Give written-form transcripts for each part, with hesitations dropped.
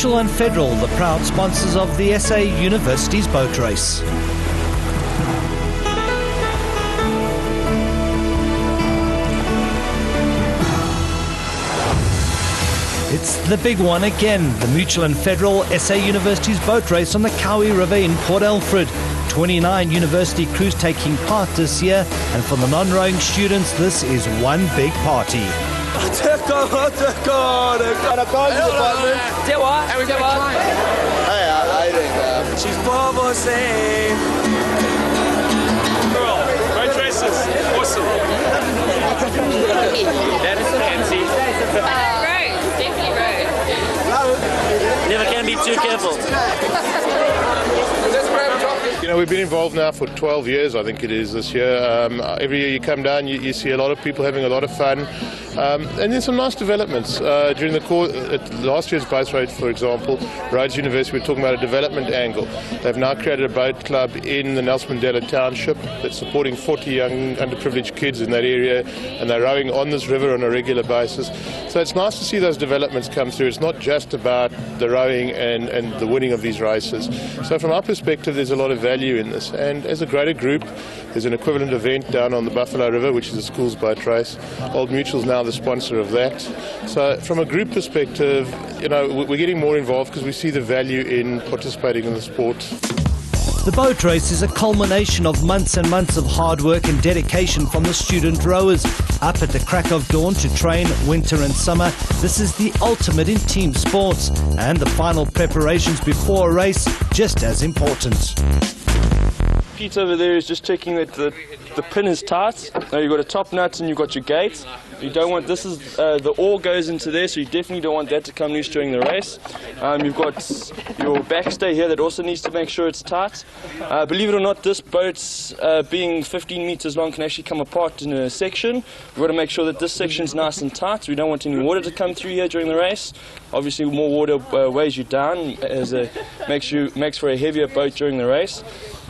Mutual and Federal, the proud sponsors of the SA University's boat race. It's the big one again, the Mutual and Federal SA University's boat race on the Kowie River in Port Alfred. 29 university crews taking part this year, and for the non-rowing students, this is one big party. She's boat races, awesome. That is fancy. Definitely road. Never can be too careful. You know, we've been involved now for 12 years, I think it is, this year. Every year you come down, you see a lot of people having a lot of fun. And there's some nice developments. During the course, last year's boat race, for example, Rhodes University, we're talking about a development angle. They've now created a boat club in the Nelson Mandela Township that's supporting 40 young underprivileged kids in that area, and they're rowing on this river on a regular basis. So it's nice to see those developments come through. It's not just about the rowing and the winning of these races. So from our perspective, there's a lot of value in this. And as a greater group, there's an equivalent event down on the Buffalo River, which is a schools boat race. Old Mutual's now the sponsor of that. So from a group perspective, you know, we're getting more involved because we see the value in participating in the sport. The boat race is a culmination of months and months of hard work and dedication from the student rowers. Up at the crack of dawn to train winter and summer, this is the ultimate in team sports. And the final preparations before a race, just as important. Pete over there is just checking that the pin is tight. Now you've got a top nut and you've got your gate. You don't want, this is, the oar goes into there, so you definitely don't want that to come loose during the race. You've got your backstay here that also needs to make sure it's tight. Believe it or not, this boat, being 15 meters long, can actually come apart in a section. We've got to make sure that this section's nice and tight. We don't want any water to come through here during the race. Obviously, more water weighs you down, makes for a heavier boat during the race.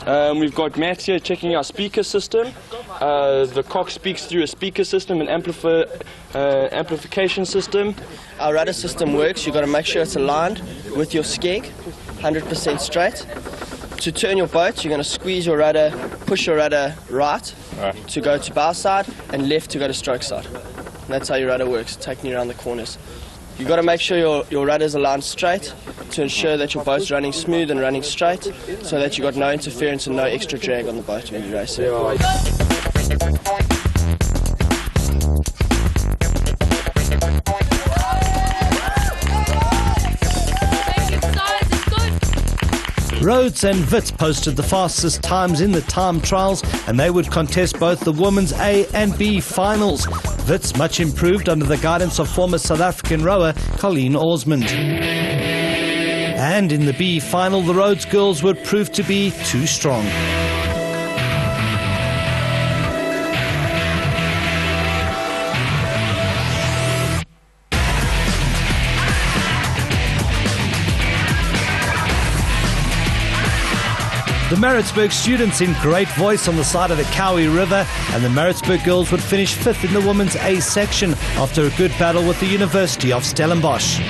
We've got Matt here checking our speaker system. The cock speaks through a speaker system, an amplification system. Our rudder system works. You've got to make sure it's aligned with your skeg, 100% straight. To turn your boat, you're going to squeeze your rudder, push your rudder right to go to bow side and left to go to stroke side. And that's how your rudder works, taking you around the corners. You've got to make sure your rudder's aligned straight to ensure that your boat's running smooth and running straight, so that you've got no interference and no extra drag on the boat when you race it. Rhodes and Wits posted the fastest times in the time trials, and they would contest both the women's A and B finals. Wits much improved under the guidance of former South African rower Colleen Osmond. And in the B final, the Rhodes girls would prove to be too strong. The Maritzburg students in great voice on the side of the Kowie River, and the Maritzburg girls would finish 5th in the women's A section after a good battle with the University of Stellenbosch.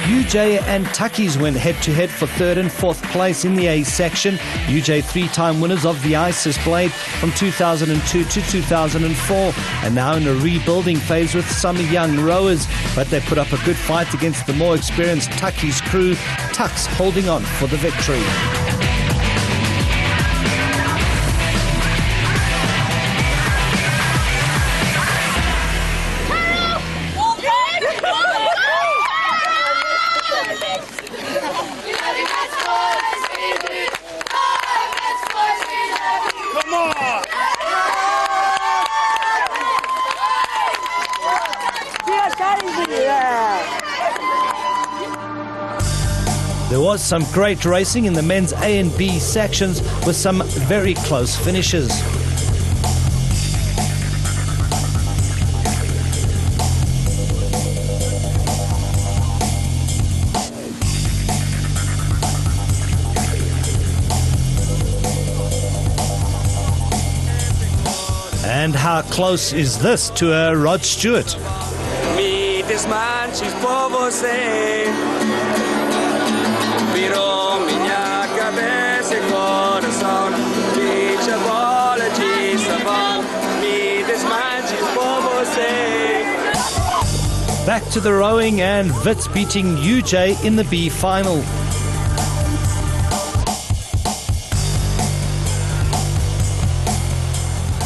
UJ and Tuckies went head-to-head for 3rd and 4th place in the A section. UJ 3-time winners of the Isis Blade from 2002 to 2004, and now in a rebuilding phase with some young rowers. But they put up a good fight against the more experienced Tuckies crew, Tucks holding on for the victory. There was some great racing in the men's A and B sections with some very close finishes. And how close is this to a Rod Stewart? Me desmanches por você. Virou minha cabeça e coração. Beach a bola de sabão. Me desmanches por você. Back to the rowing and Wits beating UJ in the B final.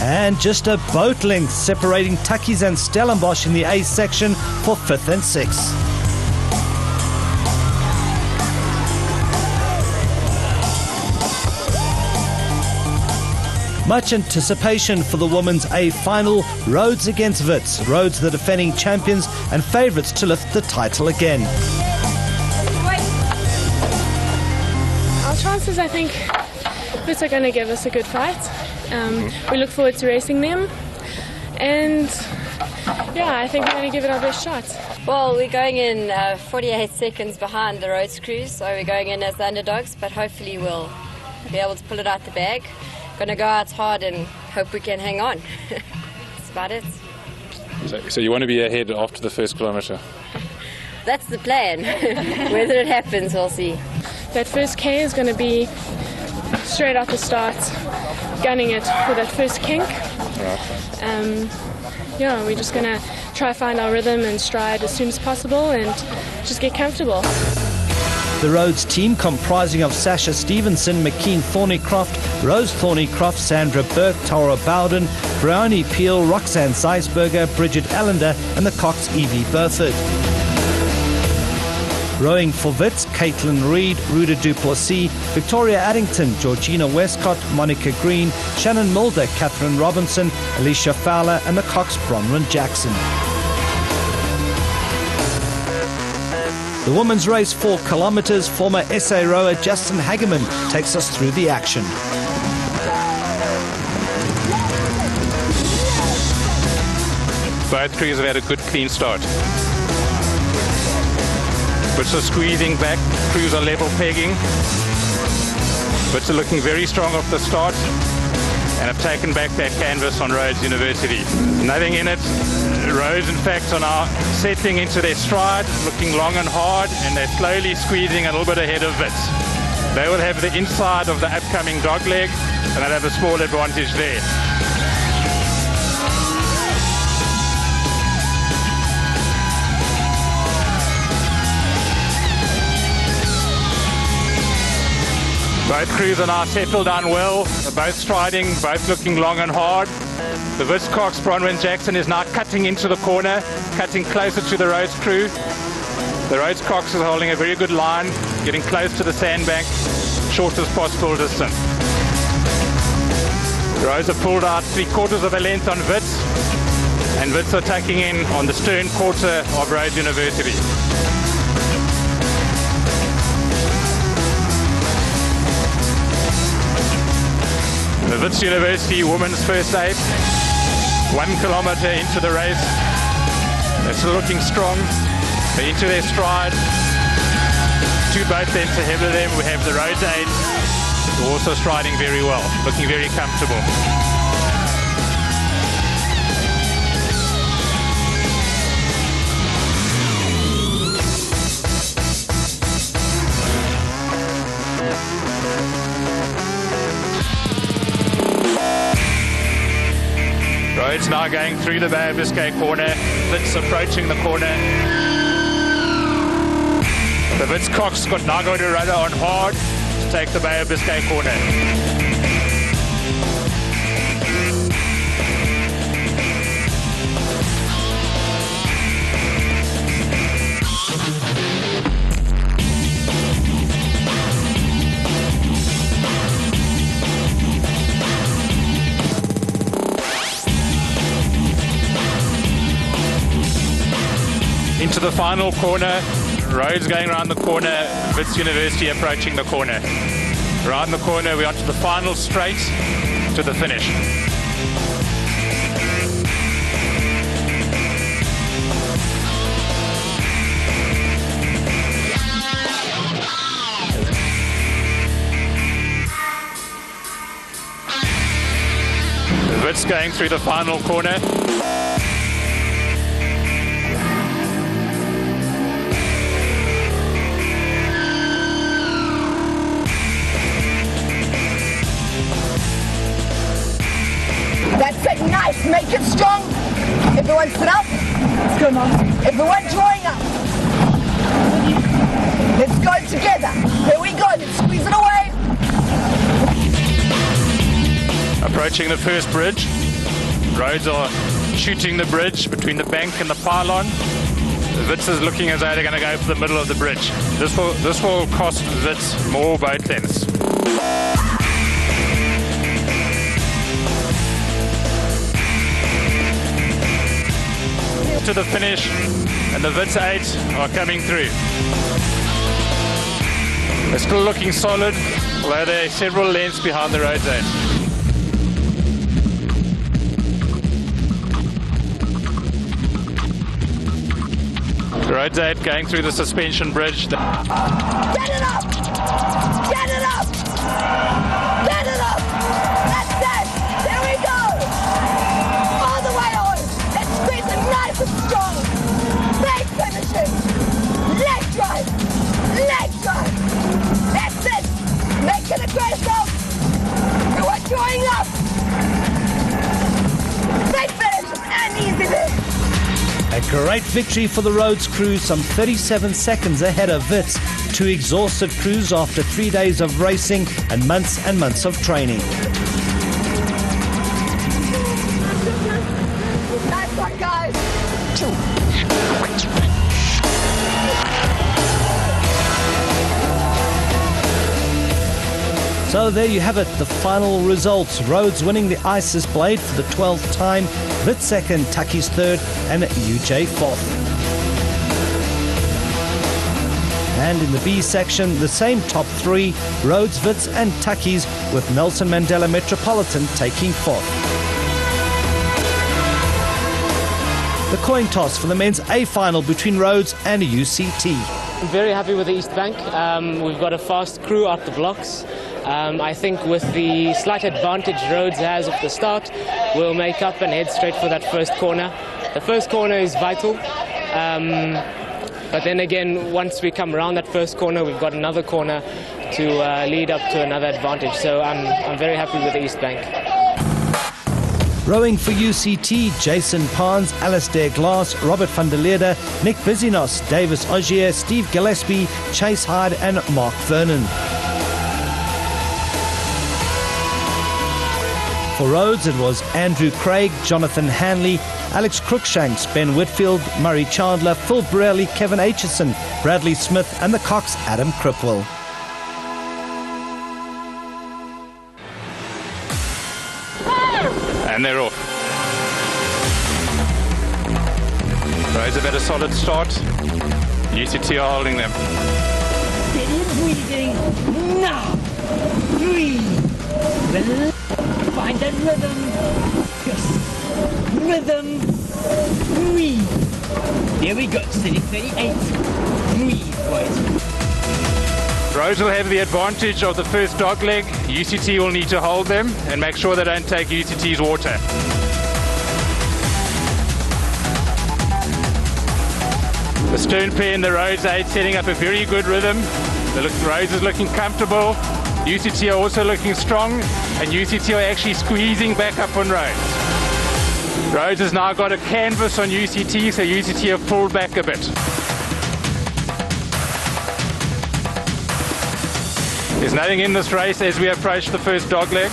And just a boat length separating Tukkies and Stellenbosch in the A section for 5th and 6th. Much anticipation for the women's A final, Rhodes against Wits. Rhodes the defending champions and favourites to lift the title again. Our chances, I think, Wits are going to give us a good fight. We look forward to racing them, and yeah, I think we're going to give it our best shot. Well, we're going in 48 seconds behind the Rhodes crews, so we're going in as the underdogs, but hopefully we'll be able to pull it out the bag. Going to go out hard and hope we can hang on. That's about it. So you want to be ahead after the first kilometre? That's the plan. Whether it happens, we'll see. That first K is going to be straight off the start, gunning it for that first kink. Yeah, we're just going to try find our rhythm and stride as soon as possible and just get comfortable. The Rhodes team, comprising of Sasha Stevenson, McKean Thornycroft, Rose Thornycroft, Sandra Burke, Tara Bowden, Briony Peel, Roxanne Zeisberger, Bridget Allender and the Cox Evie Burford. Rowing for Wits, Caitlin Reid, Ruda Duplessis, Victoria Addington, Georgina Westcott, Monica Green, Shannon Mulder, Catherine Robinson, Alicia Fowler and the Cox Bronwyn Jackson. The women's race, 4 kilometres, former SA rower Justin Hageman takes us through the action. Both crews have had a good clean start. Bits are squeezing back, crews are level pegging. Bits are looking very strong off the start and have taken back that canvas on Rhodes University. Nothing in it. Rhodes, in fact, are now settling into their stride, looking long and hard, and they're slowly squeezing a little bit ahead of Wits. They will have the inside of the upcoming dogleg, and they'll have a small advantage there. Both crews are now settled down well, they're both striding, both looking long and hard. The Wits Cox Bronwyn Jackson is now cutting into the corner, cutting closer to the Rhodes crew. The Rhodes Cox is holding a very good line, getting close to the sandbank, shortest possible distance. The Rhodes have pulled out 3/4 of a length on Wits, and Wits are tucking in on the stern quarter of Rhodes University. The Wits University women's first aid, 1 kilometre into the race. They're still looking strong. They're into their stride. 2 boat lengths ahead of them. We have the Rhodes aids, who are also striding very well, looking very comfortable. Rhodes now going through the Bay of Biscay corner. Wits approaching the corner. The Wits Cox got now going to rudder on hard to take the Bay of Biscay corner. Into the final corner, Rhodes going around the corner, Wits University approaching the corner. Around the corner, we're onto the final straight to the finish. The Wits going through the final corner. That's it, nice, make it strong. Everyone sit up. Let's go, Mom. Everyone drawing up. Let's go together. Here we go, let's squeeze it away. Approaching the first bridge. Roads are shooting the bridge between the bank and the pylon. The Wits is looking as though they're going to go for the middle of the bridge. This will cost Wits more boat lengths. To the finish, and the Wits 8 are coming through. They're still looking solid, although they're several lengths behind the Roads 8. Roads 8 going through the suspension bridge. Get it up! Get it up! Get it up! That's it! There we go! All the way on! Let's squeeze it nice and strong! Big finishing! Leg drive! Leg drive! That's it! Make it aggressive! You are drawing up! Big finish and easy there! A great victory for the Rhodes crew, some 37 seconds ahead of Wits, two exhausted crews after 3 days of racing and months of training. Nice one, guys! So there you have it, the final results. Rhodes winning the Isis Blade for the 12th time, Wits second, Tucky's third, and UJ fourth. And in the B section, the same top three, Rhodes, Wits and Tucky's, with Nelson Mandela Metropolitan taking fourth. The coin toss for the men's A final between Rhodes and UCT. I'm very happy with the East Bank. We've got a fast crew out the blocks. I think with the slight advantage Rhodes has at the start, we'll make up and head straight for that first corner. The first corner is vital, but then again, once we come around that first corner, we've got another corner to lead up to another advantage. So I'm very happy with the East Bank. Rowing for UCT, Jason Pons, Alistair Glass, Robert van der Leerde, Nick Bizinos, Davis Ogier, Steve Gillespie, Chase Hyde and Mark Vernon. For Rhodes, it was Andrew Craig, Jonathan Hanley, Alex Crookshanks, Ben Whitfield, Murray Chandler, Phil Braley, Kevin Aitchison, Bradley Smith and the Cox Adam Cripwell. And they're off. Rhodes have had a solid start. UCT are holding them. Breathing. Now. Breathe. Find that rhythm. Yes. Rhythm. Breathe. There we go. Steady 38. Breathe, boys. Rhodes will have the advantage of the first dog leg. UCT will need to hold them and make sure they don't take UCT's water. The stern pair in the Rhodes 8 setting up a very good rhythm. Rhodes is looking comfortable. UCT are also looking strong, and UCT are actually squeezing back up on Rhodes. Rhodes has now got a canvas on UCT, so UCT have pulled back a bit. There's nothing in this race as we approach the first dog leg.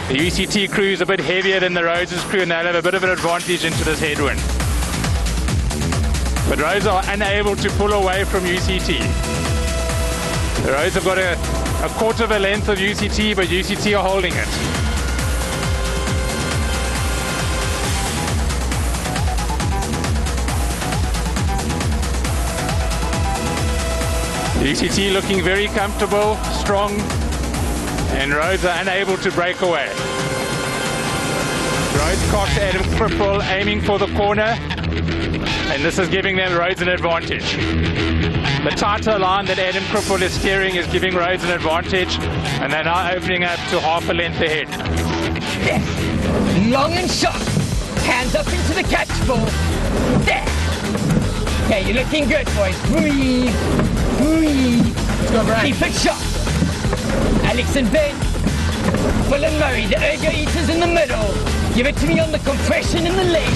The UCT crew is a bit heavier than the Rhodes' crew, and they'll have a bit of an advantage into this headwind. But Rhodes are unable to pull away from UCT. The Rhodes have got a quarter of a length of UCT, but UCT are holding it. UCT looking very comfortable, strong. And Rhodes are unable to break away. Rhodes, Cox, Adam Cripple aiming for the corner. And this is giving them Rhodes an advantage. The tighter line that Adam Cripple is steering is giving Rhodes an advantage. And they're now opening up to half a length ahead. There. Long and sharp. Hands up into the catch ball. There. Okay, you're looking good, boys. Breathe. Breathe. Let's go, Brian. Keep it sharp. Alex and Ben. Phil and Murray, the ergo eaters in the middle. Give it to me on the compression in the leg.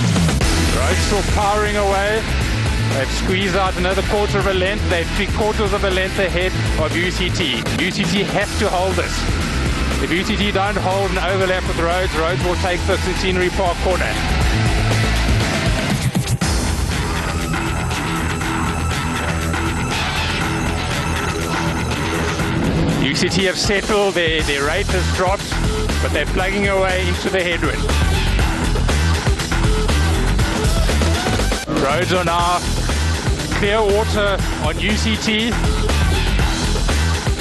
Rhodes still powering away. They've squeezed out another quarter of a length. They're 3/4 of a length ahead of UCT. UCT have to hold this. If UCT don't hold and overlap with Rhodes, Rhodes will take the Centenary Park corner. UCT have settled, their rate has dropped, but they're plugging away into the headwind. Rhodes are now clear water on UCT,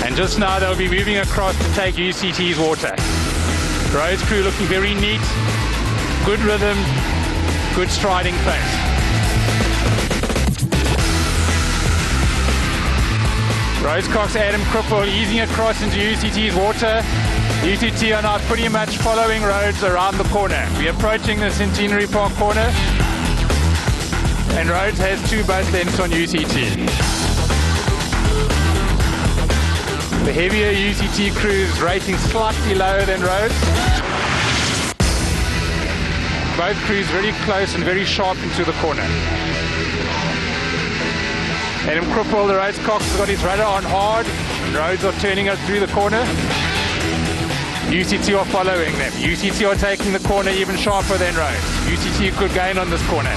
and just now they'll be moving across to take UCT's water. Rhodes crew looking very neat, good rhythm, good striding pace. Rhodes, Cox, Adam Cripple easing across into UCT's water. UCT are now pretty much following Rhodes around the corner. We're approaching the Centenary Park corner, and Rhodes has 2 boat lengths on UCT. The heavier UCT crew is rating slightly lower than Rhodes. Both crews very close and very sharp into the corner. Adam Cripple, the Rhodes Cox, has got his rudder on hard. Rhodes are turning us through the corner. UCT are following them. UCT are taking the corner even sharper than Rhodes. UCT could gain on this corner.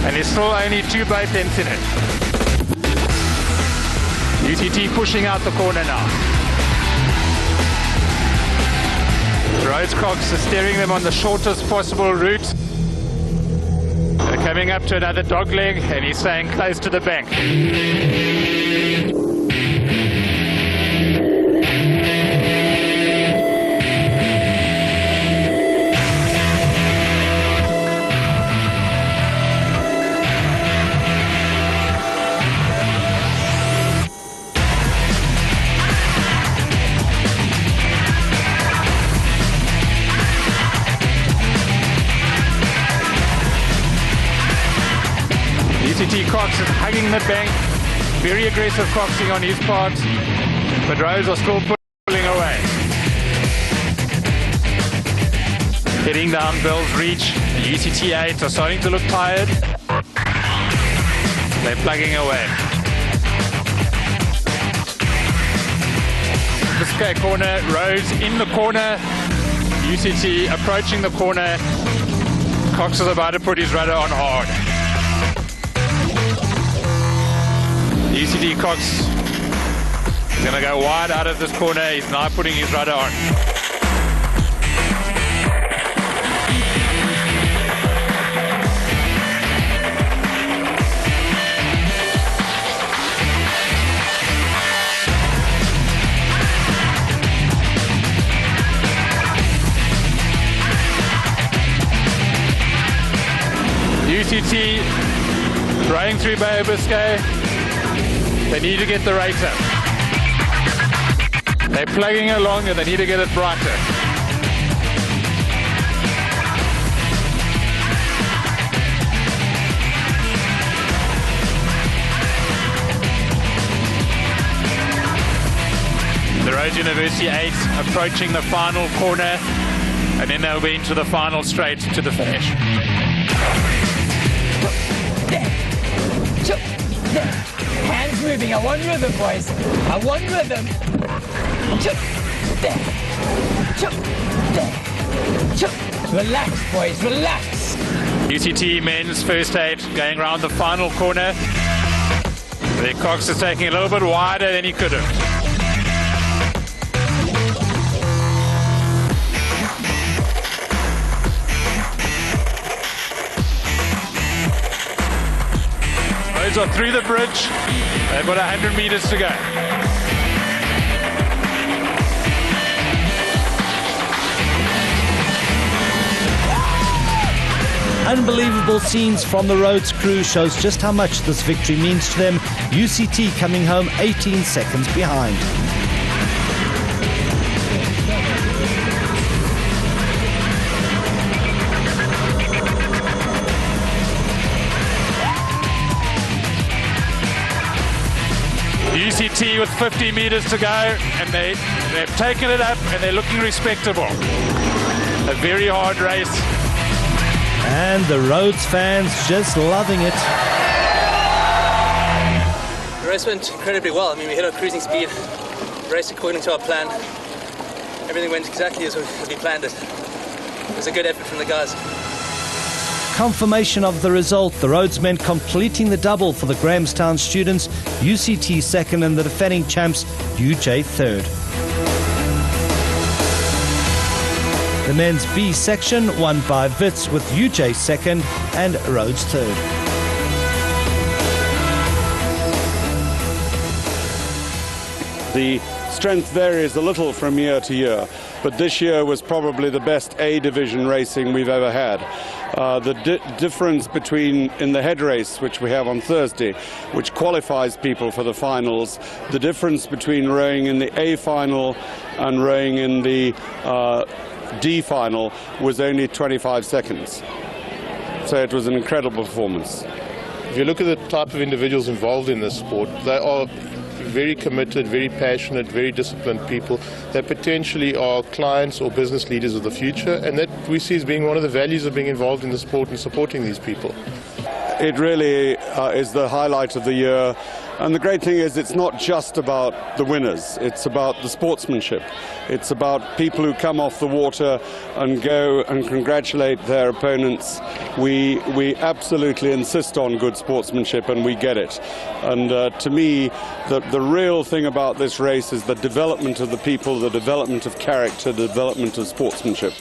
And there's still only 2 boat lengths in it. UCT pushing out the corner now. Rhodes Cox is steering them on the shortest possible route. They're coming up to another dog leg, and he's staying close to the bank. UCT Cox is hugging the bank, very aggressive coxing on his part, but Rhodes are still pulling away. Heading down Bell's Reach, the UCT 8 are starting to look tired. They're plugging away. Biscay corner, Rhodes in the corner, UCT approaching the corner. Cox is about to put his rudder on hard. UCT Cox is going to go wide out of this corner. He's now putting his rudder on. UCT rowing through Bay of Biscay. They need to get the rate up. They're plugging along and they need to get it brighter. The Rhodes University 8 approaching the final corner, and then they'll be into the final straight to the finish. Hands moving. I want rhythm, boys. I want rhythm. Relax, boys. Relax. UCT men's first 8 going around the final corner. The Cox is taking a little bit wider than he could have. Are through the bridge. They've got 100 meters to go. Unbelievable scenes from the Rhodes crew shows just how much this victory means to them. UCT coming home 18 seconds behind. UCT with 50 meters to go, and they've taken it up and they're looking respectable. A very hard race. And the Rhodes fans just loving it. The race went incredibly well. I mean, we hit our cruising speed, raced according to our plan. Everything went exactly as we planned it. It was a good effort from the guys. Confirmation of the result, the Rhodes men completing the double for the Grahamstown students, UCT second and the defending champs UJ third. The men's B section won by Wits with UJ second and Rhodes third. The strength varies a little from year to year, but this year was probably the best A division racing we've ever had. The difference between in the head race, which we have on Thursday, which qualifies people for the finals, the difference between rowing in the A final and rowing in the D final was only 25 seconds. So it was an incredible performance. If you look at the type of individuals involved in this sport, they are very committed, very passionate, very disciplined people that potentially are clients or business leaders of the future, and that we see as being one of the values of being involved in the sport and supporting these people. It really is the highlight of the year, and the great thing is it's not just about the winners, it's about the sportsmanship. It's about people who come off the water and go and congratulate their opponents. We absolutely insist on good sportsmanship, and we get it. And to me, the real thing about this race is the development of the people, the development of character, the development of sportsmanship.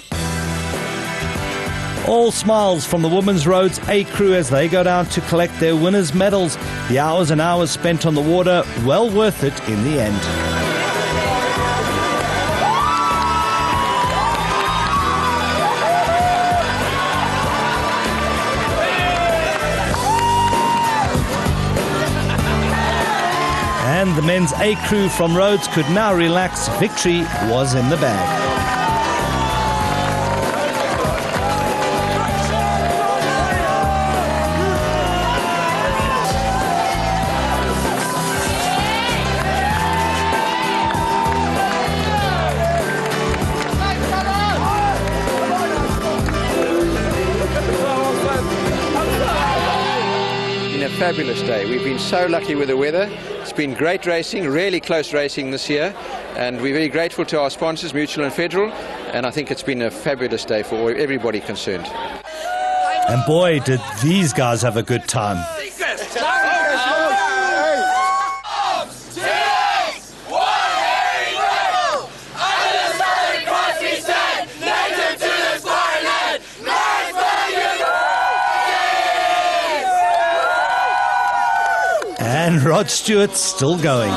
All smiles from the women's Rhodes A crew as they go down to collect their winners' medals. The hours and hours spent on the water, well worth it in the end. And the men's A crew from Rhodes could now relax. Victory was in the bag. Fabulous day. We've been so lucky with the weather. It's been great racing, really close racing this year, and we're very grateful to our sponsors, Mutual and Federal, and I think it's been a fabulous day for everybody concerned. And boy, did these guys have a good time. And Rod Stewart's still going.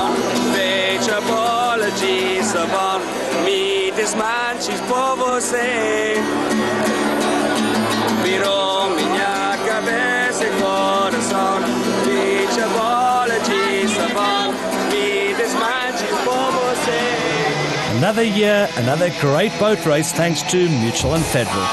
Another year, another great boat race thanks to Mutual and Federal.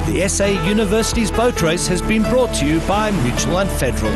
The SA University's boat race has been brought to you by Mutual and Federal.